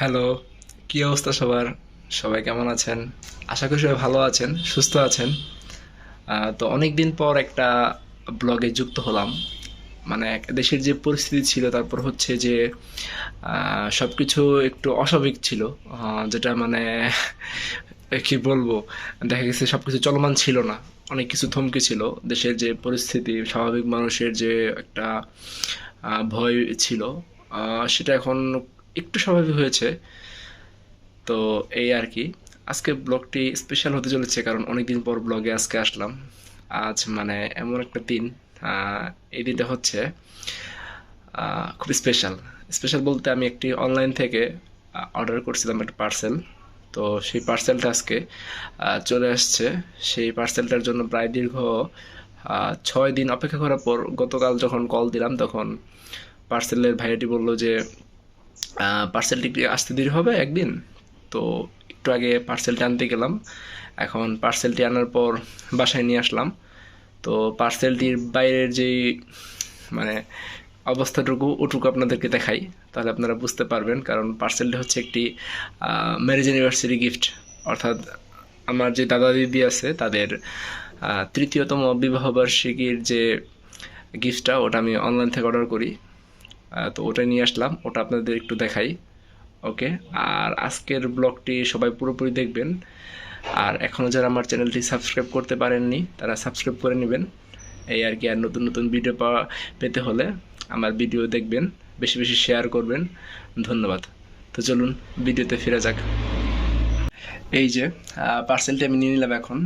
Hello, কি অবস্থা সবার? সবাই কেমন আছেন? আশা করি সবাই ভালো আছেন, সুস্থ আছেন। তো অনেকদিন পর একটা ব্লগে যুক্ত হলাম। মানে দেশের যে পরিস্থিতি ছিল, তারপর হচ্ছে যে সবকিছু একটু অস্বাভাবিক ছিল। যেটা মানে কি বলবো, দেখা গেছে সবকিছু চলমান ছিল না। অনেক কিছু থমকে ছিল। দেশের যে পরিস্থিতি, স্বাভাবিক মানুষের যে একটা ভয় ছিল, সেটা এখন একটু স্বাভাবিক হয়েছে। তো এই আর কি। আজকে ব্লগটি স্পেশাল হতে চলেছে, কারণ অনেকদিন পর ব্লগে আজকে আসলাম। আজ মানে এমন একটা দিন, এই দিনটা হচ্ছে খুব স্পেশাল। স্পেশাল বলতে আমি একটি অনলাইন থেকে অর্ডার করছিলাম একটা পার্সেল। তো সেই পার্সেলটা আজকে চলে আসছে। সেই পার্সেলটার জন্য প্রায় দীর্ঘ 6 দিন অপেক্ষা করার পর গতকাল যখন কল দিলাম, তখন পার্সেলের ভাইয়াটি বলল যে পার্সেলটি কি আসতে দেরি হবে একদিন। তো একটু আগে পার্সেলটি আনতে গেলাম। এখন পার্সেলটি আনার পর বাসায় নিয়ে আসলাম। তো পার্সেলটির বাইরের যেই মানে অবস্থাটুকু ওটুকু আপনাদেরকে দেখাই, তাহলে আপনারা বুঝতে পারবেন। কারণ পার্সেলটি হচ্ছে একটি ম্যারেজ অ্যানিভার্সারি গিফট। অর্থাৎ আমার যে দাদা দিদি আছে তাদের তৃতীয়তম বিবাহবার্ষিকীর যে গিফটটা, ওটা আমি অনলাইন থেকে অর্ডার করি। তো ওটা নিয়ে আসলাম, ওটা আপনাদের একটু দেখাই। ওকে। আর আজকের ব্লগটি সবাই পুরোপুরি দেখবেন। আর এখনও যারা আমার চ্যানেলটি সাবস্ক্রাইব করতে পারেননি, তারা সাবস্ক্রাইব করে নেবেন। এই আর কি। আর নতুন নতুন ভিডিও পেতে হলে আমার ভিডিও দেখবেন, বেশি বেশি শেয়ার করবেন। ধন্যবাদ। তো চলুন ভিডিওতে ফিরে যাক। এই যে পার্সেলটি আমি নিয়ে নিলাম এখন।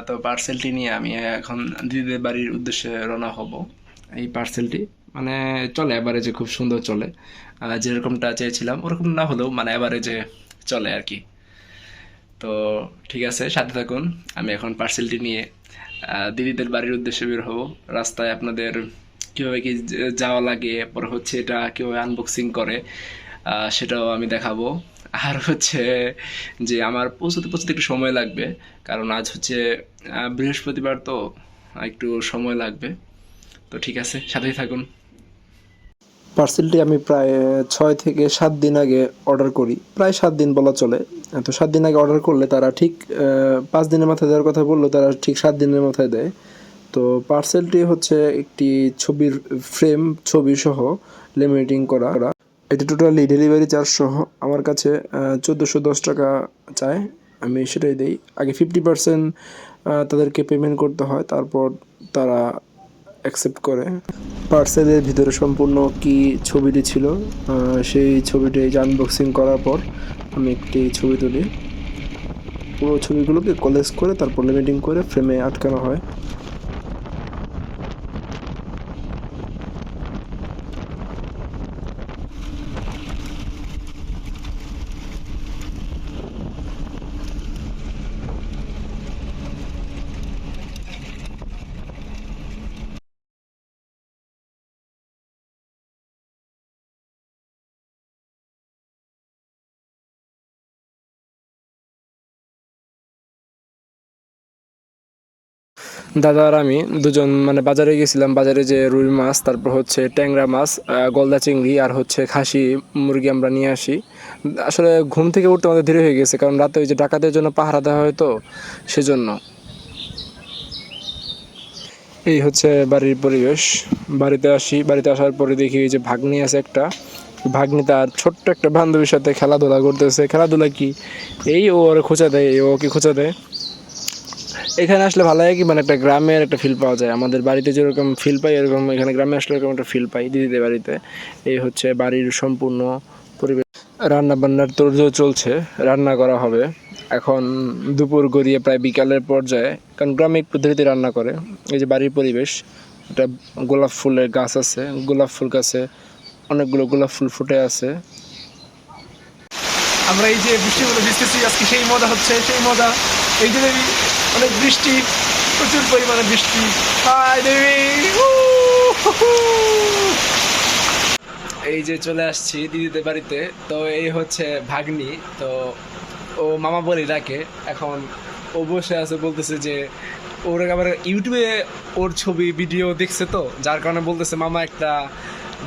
তো পার্সেলটি নিয়ে আমি এখন দিদিদের বাড়ির উদ্দেশ্যে রওনা হব। এই পার্সেলটি মানে চলে অ্যাভারেজে, খুব সুন্দর চলে। যেরকমটা চেয়েছিলাম ওরকম না হলেও মানে অ্যাভারেজে চলে আর কি। তো ঠিক আছে, সাথে থাকুন। আমি এখন পার্সেলটি নিয়ে দিদিদের বাড়ির উদ্দেশ্যে বের হব। রাস্তায় আপনাদের কীভাবে কি যাওয়া লাগে, পরে হচ্ছে এটা কীভাবে আনবক্সিং করে, সেটাও আমি দেখাবো। আর হচ্ছে যে আমার পৌঁছতে পৌঁছতে একটু সময় লাগবে, কারণ আজ হচ্ছে বৃহস্পতিবার, তো একটু সময় লাগবে। তো ঠিক আছে, সাথেই থাকুন। পার্সেলটি আমি প্রায় 6 থেকে 7 দিন আগে অর্ডার করি, প্রায় 7 দিন বলা চলে। তো 7 দিন আগে অর্ডার করলে তারা ঠিক 5 দিনের মাথায় দেওয়ার কথা বললো, তারা ঠিক 7 দিনের মাথায় দেয়। তো পার্সেলটি হচ্ছে একটি ছবির ফ্রেম, ছবি সহ লেমিনেটিং করা। এটি টোটালি ডেলিভারি চার্জ সহ আমার কাছে 1410 টাকা চায়। আমি সেটাই দিই। আগে 50% তাদেরকে পেমেন্ট করতে হয়, তারপর তারা অ্যাকসেপ্ট করে। পার্সেলের ভিতরে সম্পূর্ণ কি ছবিটি ছিল, সেই ছবিটি আনবক্সিং করার পর আমি একটি ছবি তুলি। পুরো ছবিগুলোকে কলেজ করে তারপর লেমিটিং করে ফ্রেমে আটকানো হয়। দাদা আর আমি দুজন মানে বাজারে গেছিলাম। বাজারে যে রুই মাছ, তারপর হচ্ছে ট্যাংরা মাছ, গলদা চিংড়ি আর হচ্ছে খাসি মুরগি আমরা নিয়ে আসি। আসলে ঘুম থেকে উঠতে আমাদের দেরি হয়ে গেছে, কারণ রাতে ওই যে ডাকাতের জন্য পাহারা দেওয়া হয়, তো সেজন্য। এই হচ্ছে বাড়ির পরিবেশ। বাড়িতে আসি, বাড়িতে আসার পরে দেখি এই যে ভাগ্নি আছে একটা। ভাগ্নি তার ছোট্ট একটা বান্ধবীর সাথে খেলাধুলা করতেছে। খেলাধুলা কি, এই ও ওরে খোঁচা দেয়, ও ওকে খোঁচা দেয়। এখানে আসলে ভালো হয় কি, মানে একটা গ্রামের একটা ফিল পাওয়া যায়। আমাদের বাড়িতে যেরকম ফিল পাই, এরকম এখানে গ্রামে আসলে এরকম একটা ফিল পাই দিদিদের বাড়িতে। এই হচ্ছে বাড়ির সম্পূর্ণ পরিবেশ। রান্না বান্নার তোড়জোড় চলছে, রান্না করা হবে এখন। দুপুর গড়িয়ে প্রায় বিকালের পর্যায়ে, কারণ গ্রামে একটু ধীরে ধীরে রান্না করে। এই যে বাড়ির পরিবেশ, একটা গোলাপ ফুলের গাছ আছে, গোলাপ ফুল গাছে অনেকগুলো গোলাপ ফুল ফুটে আছে। আমরা এই যে বৃষ্টিগুলো ভিজতেছি আজকে, সেই মজা হচ্ছে, সেই মজা। এই যে দেবী, অনেক বৃষ্টি, প্রচুর পরিমাণে বৃষ্টি। হাই দেবী, এই যে চলে আসছি দিদিদের বাড়িতে। তো এই হচ্ছে ভাগ্নি। তো ও মামা বলি ডাকে এখন। ও বসে আছে, বলতেছে যে ওর আবার ইউটিউবে ওর ছবি ভিডিও দেখছে, তো যার কারণে বলতেছে মামা একটা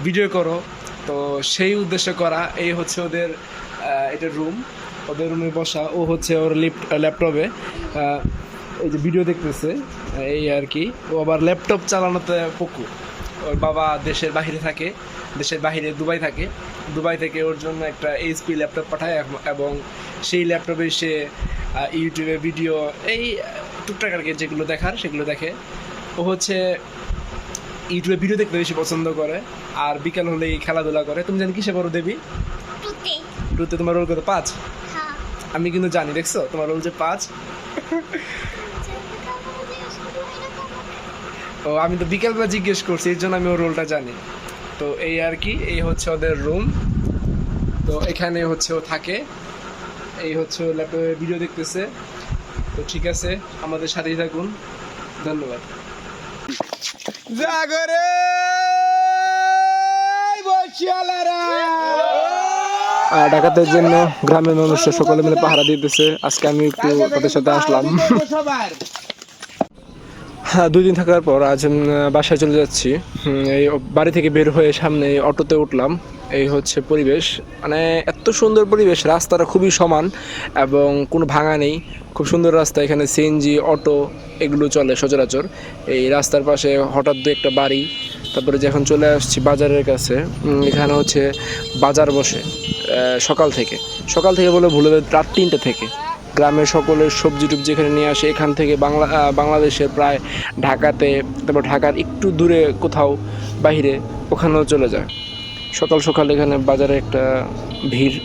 ভিডিও করো। তো সেই উদ্দেশ্যে করা। এই হচ্ছে ওদের এটা রুম, ওদের রুমে বসা। ও হচ্ছে ওর ল্যাপটপে এই যে ভিডিও দেখতেছে, এই আর কি। ও আবার ল্যাপটপ চালানোতে পকু। ওর বাবা দেশের বাইরে থাকে, দেশের বাইরে দুবাই থাকে। দুবাই থেকে ওর জন্য একটা এইচপি ল্যাপটপ পাঠায় এবং সেই ল্যাপটপে সে ইউটিউবে ভিডিও এই টুকটাক আর কি যেগুলো দেখার সেগুলো দেখে। ও হচ্ছে ইউটিউবে ভিডিও দেখতে বেশি পছন্দ করে, আর বিকাল হলেই খেলাধুলা করে। তুমি জানি কিসে বড় দেবী? টুতে। টুতে। তোমার রোল কত? 5? হ্যাঁ। আমি কিন্তু জানি, দেখছো তোমার রোল যে 5। ও আমি তো বিকালবেলা জিজ্ঞেস করছি, এর জন্য আমি ওর রোলটা জানি। তো এই আর কি, এই হচ্ছে ওদের রুম। তো এখানে হচ্ছে ও থাকে, এই হচ্ছে ও ল্যাপটপে ভিডিও দেখতেছে। তো ঠিক আছে, আমাদের সাথেই থাকুন। ধন্যবাদ। জাগরে বসিয়ালারা ডাকাতের জন্য গ্রামের মানুষরা সকলে মিলে পাহারা দিতেছে। আজকে আমি একটু তাদের সাথে আসলাম। সবার হ্যাঁ, 2 দিন থাকার পর আজ বাসায় চলে যাচ্ছি। এই বাড়ি থেকে বের হয়ে সামনে অটোতে উঠলাম। এই হচ্ছে পরিবেশ, মানে এত সুন্দর পরিবেশ। রাস্তাটা খুবই সমান এবং কোনো ভাঙা নেই, খুব সুন্দর রাস্তা। এখানে সিএনজি, অটো এগুলো চলে সচরাচর। এই রাস্তার পাশে হঠাৎ দু একটা বাড়ি। তারপরে যখন চলে আসছি বাজারের কাছে, এখানে হচ্ছে বাজার বসে সকাল থেকে বলে ভুলে রাত 3টা থেকে। গ্রামের সকলের সবজি টুবজি এখানে নিয়ে আসে। এখান থেকে বাংলাদেশের প্রায় ঢাকাতে, তারপর ঢাকার একটু দূরে কোথাও বাইরে, ওখানেও চলে যায়। সকাল সকাল এখানে বাজারে একটা ভিড়।